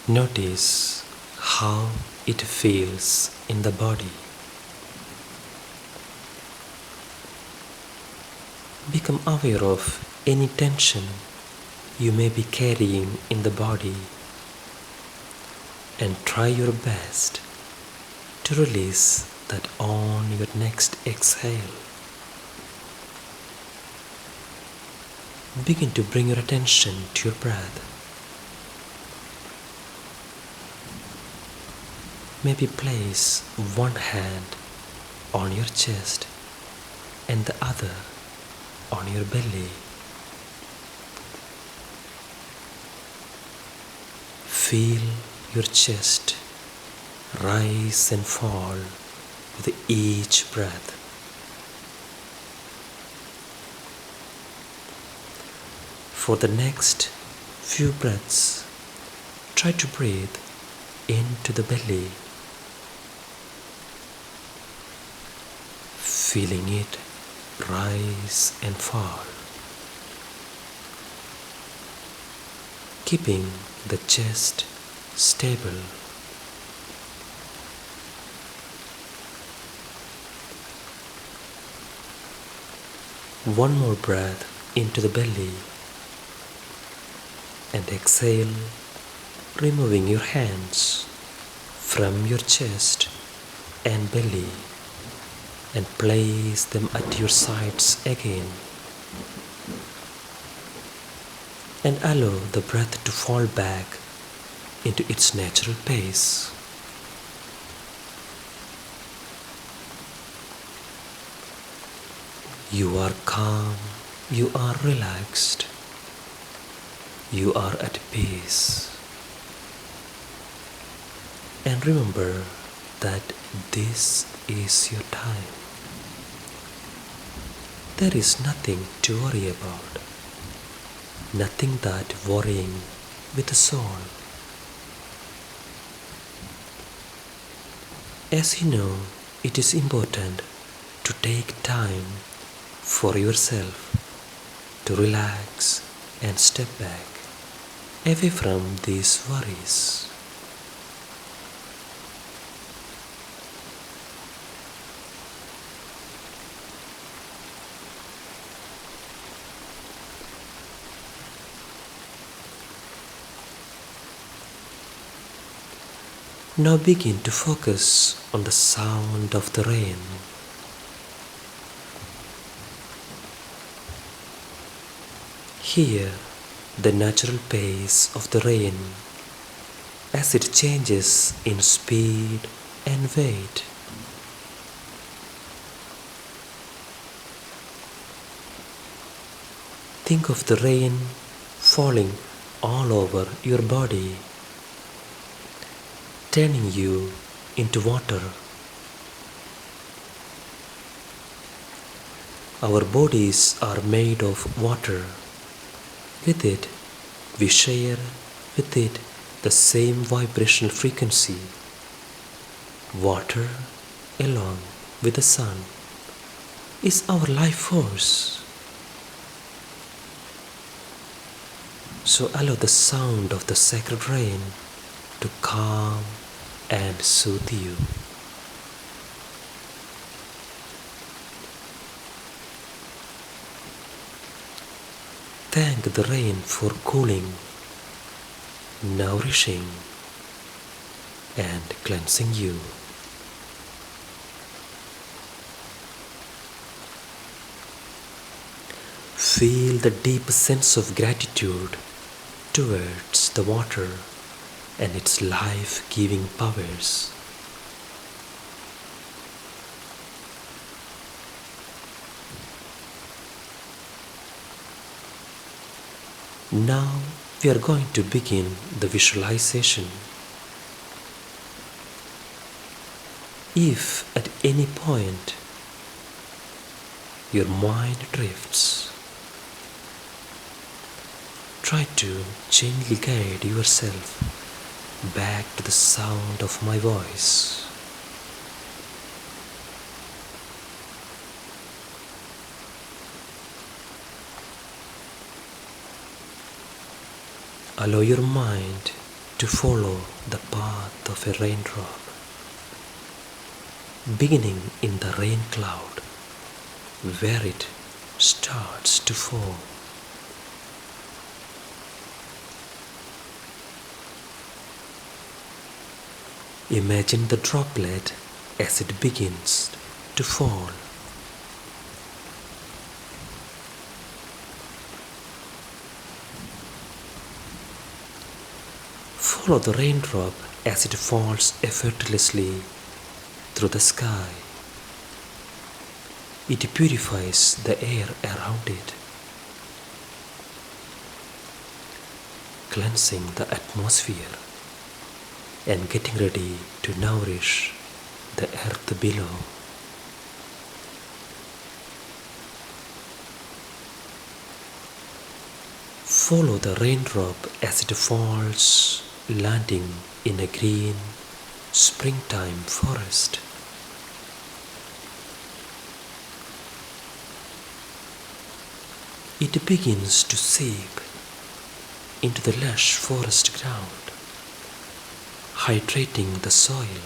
Notice how it feels in the body. Become aware of any tension you may be carrying in the body and try your best to release that on your next exhale. Begin to bring your attention to your breath. Maybe place one hand on your chest and the other on your belly. Feel your chest rise and fall with each breath. For the next few breaths, try to breathe into the belly, feeling it rise and fall, keeping the chest stable. One more breath into the belly and exhale, removing your hands from your chest and belly and place them at your sides again, and allow the breath to fall back into its natural pace. You are calm, you are relaxed, you are at peace. And remember that this is your time. There is nothing to worry about, nothing that worrying with the soul. As you know, it is important to take time for yourself to relax and step back away from these worries. Now begin to focus on the sound of the rain. Hear the natural pace of the rain as it changes in speed and weight. Think of the rain falling all over your body, turning you into water. Our bodies are made of water. With it, we share with it the same vibrational frequency. Water, along with the sun, is our life force. So allow the sound of the sacred rain to calm and soothe you. Thank the rain for cooling, nourishing, and cleansing you. Feel the deep sense of gratitude towards the water and its life-giving powers. Now we are going to begin the visualization. If at any point your mind drifts, try to gently guide yourself back to the sound of my voice. Allow your mind to follow the path of a raindrop, beginning in the rain cloud where it starts to fall. Imagine the droplet as it begins to fall. Follow the raindrop as it falls effortlessly through the sky. It purifies the air around it, cleansing the atmosphere and getting ready to nourish the earth below. Follow the raindrop as it falls, landing in a green springtime forest. It begins to seep into the lush forest ground, hydrating the soil,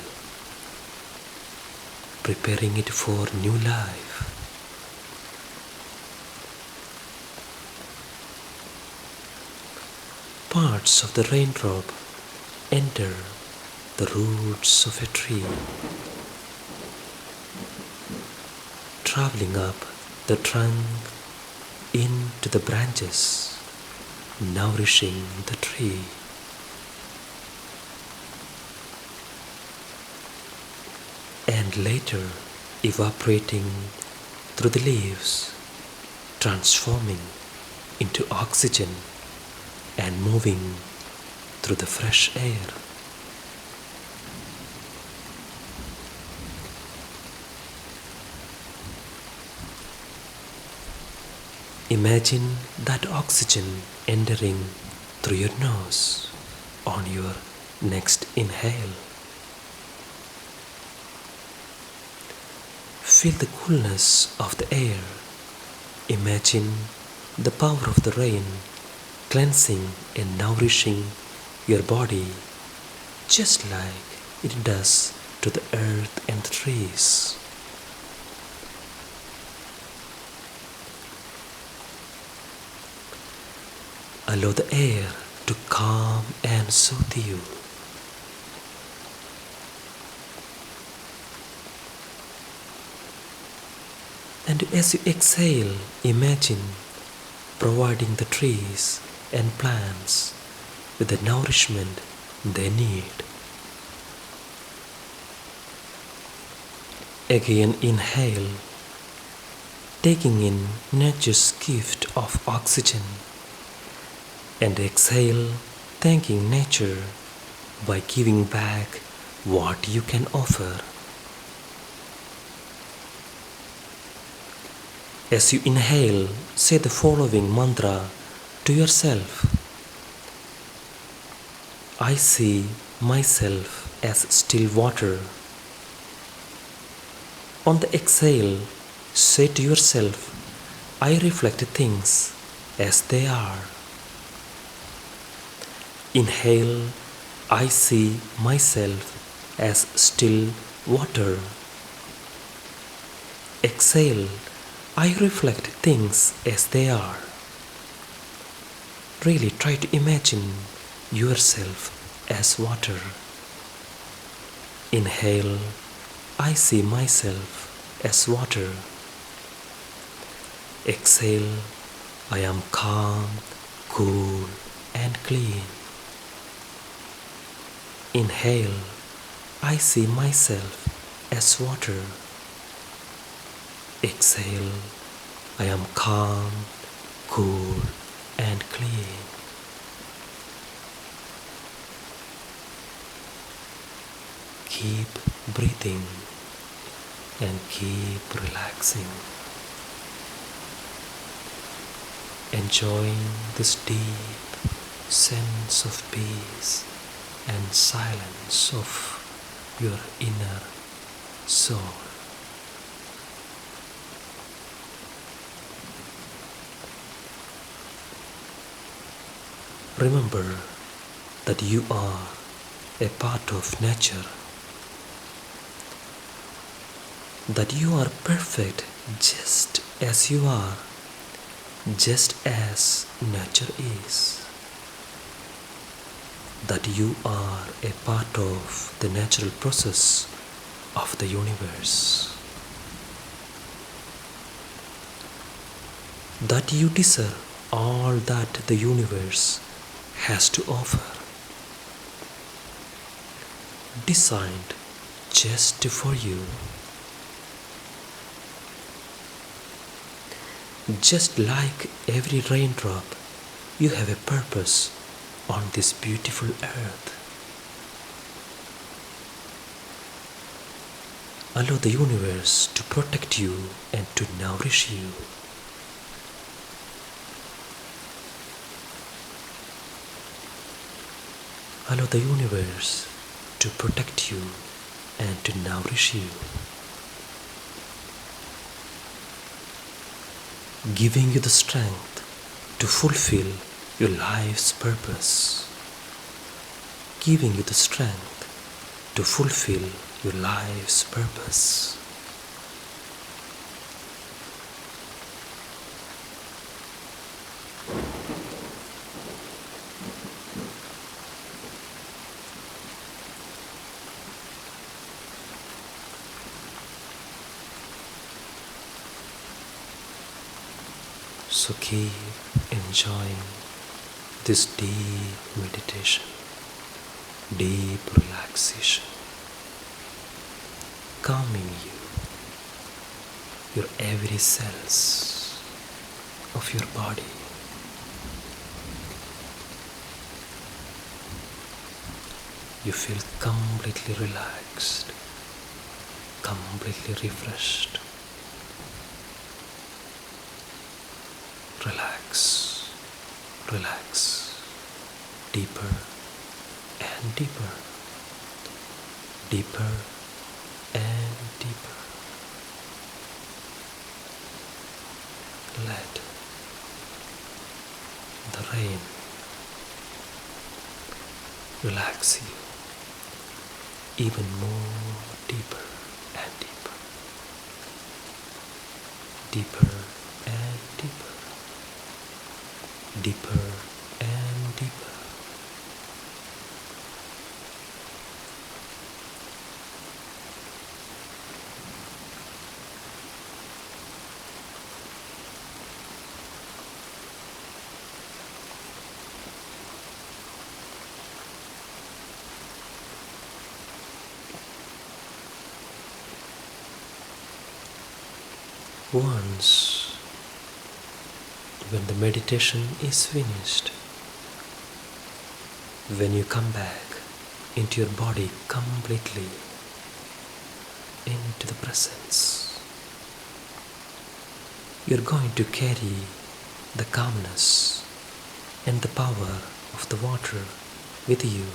preparing it for new life. Parts of the raindrop enter the roots of a tree, traveling up the trunk into the branches, nourishing the tree. And later evaporating through the leaves, transforming into oxygen and moving through the fresh air. Imagine that oxygen entering through your nose on your next inhale. Feel the coolness of the air. Imagine the power of the rain cleansing and nourishing your body just like it does to the earth and the trees. Allow the air to calm and soothe you. And as you exhale, imagine providing the trees and plants with the nourishment they need. Again inhale, taking in nature's gift of oxygen, and exhale, thanking nature by giving back what you can offer. As you inhale, say the following mantra to yourself. I see myself as still water. On the exhale, say to yourself, I reflect things as they are. Inhale, I see myself as still water. Exhale, I reflect things as they are. Really try to imagine yourself as water. Inhale, I see myself as water. Exhale, I am calm, cool, and clean. Inhale, I see myself as water. Exhale, I am calm, cool, and clean. Keep breathing and keep relaxing. Enjoying this deep sense of peace and silence of your inner soul. Remember that you are a part of nature, that you are perfect just as you are, just as nature is, that you are a part of the natural process of the universe, that you deserve all that the universe has to offer, designed just for you. Just like every raindrop, you have a purpose on this beautiful earth. Allow the universe to protect you and to nourish you. Allow the universe to protect you and to nourish you, giving you the strength to fulfill your life's purpose, giving you the strength to fulfill your life's purpose. So keep enjoying this deep meditation, deep relaxation, calming you, your every cells of your body. You feel completely relaxed, completely refreshed. Relax, relax, deeper and deeper, deeper and deeper. Let the rain relax you even more deeper and deeper, deeper and deeper. Deeper and deeper. Once, when the meditation is finished, when you come back into your body completely, into the presence, you're going to carry the calmness and the power of the water with you.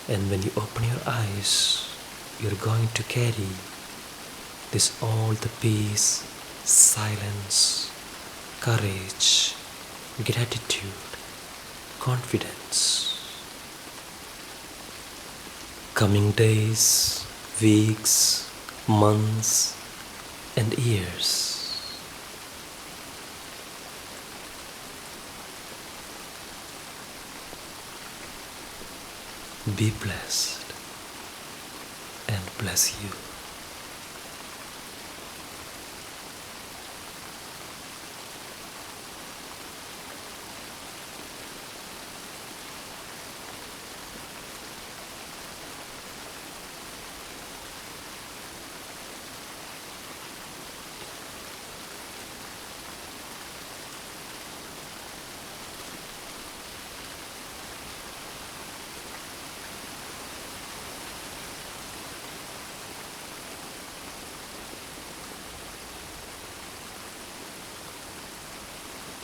And when you open your eyes, you're going to carry all the peace, silence, courage, gratitude, confidence. Coming days, weeks, months, and years. Be blessed and bless you.